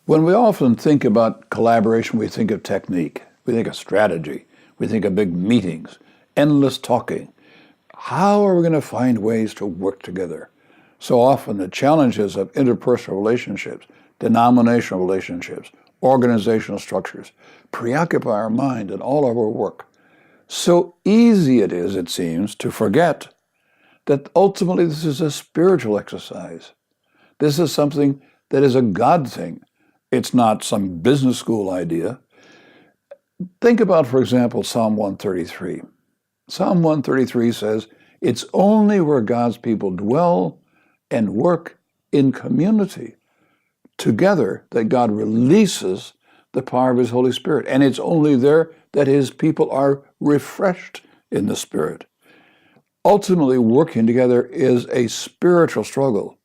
When we often think about collaboration, we think of technique, we think of strategy, we think of big meetings, endless talking. How are we going to find ways to work together? So often the challenges of interpersonal relationships, denominational relationships, organizational structures preoccupy our mind in all of our work. So easy it is, it seems, to forget that ultimately this is a spiritual exercise. This is something that is a God thing. It's not some business school idea. Think about, for example, Psalm 133. Psalm 133 says, it's only where God's people dwell and work in community together that God releases the power of his Holy Spirit. And it's only there that his people are refreshed in the Spirit. Ultimately, working together is a spiritual struggle.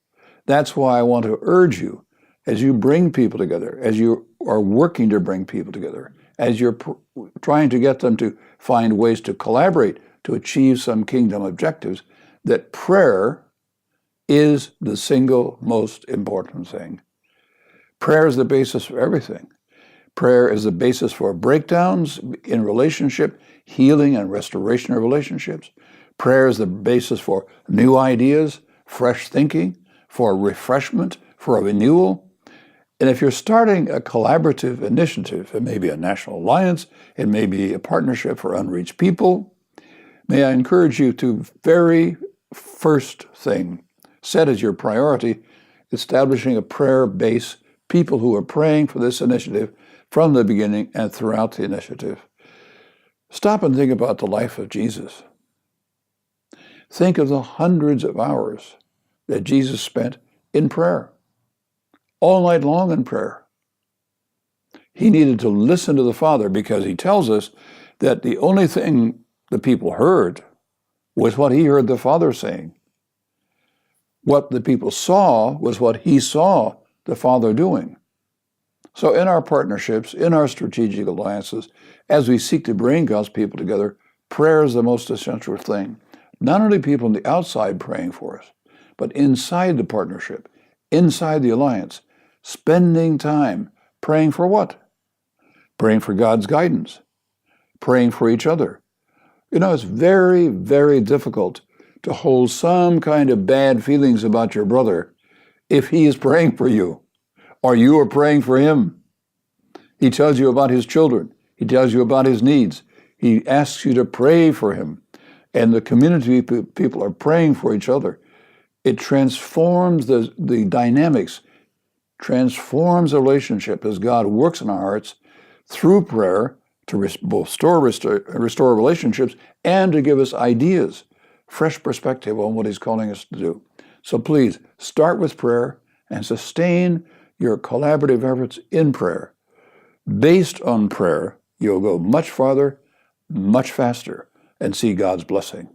That's why I want to urge you, as you bring people together, as you are working to bring people together, as you're trying to get them to find ways to collaborate to achieve some kingdom objectives, that prayer is the single most important thing. Prayer is the basis for everything. Prayer is the basis for breakdowns in relationship, healing and restoration of relationships. Prayer is the basis for new ideas, fresh thinking, for refreshment, for a renewal. And if you're starting a collaborative initiative, it may be a national alliance, it may be a partnership for unreached people, may I encourage you to very first thing, set as your priority, establishing a prayer base, people who are praying for this initiative from the beginning and throughout the initiative. Stop and think about the life of Jesus. Think of the hundreds of hours that Jesus spent in prayer, all night long in prayer. He needed to listen to the Father because he tells us that the only thing the people heard was what he heard the Father saying. What the people saw was what he saw the Father doing. So in our partnerships, in our strategic alliances, as we seek to bring God's people together, prayer is the most essential thing. Not only people on the outside praying for us, but inside the partnership, inside the alliance, spending time praying for what? Praying for God's guidance, praying for each other. You know, it's very, very difficult to hold some kind of bad feelings about your brother if he is praying for you or you are praying for him. He tells you about his children. He tells you about his needs. He asks you to pray for him. And the community people are praying for each other. It transforms the dynamics, transforms the relationship as God works in our hearts through prayer to both restore relationships and to give us ideas, fresh perspective on what he's calling us to do. So please start with prayer and sustain your collaborative efforts in prayer. Based on prayer, you'll go much farther, much faster, and see God's blessing.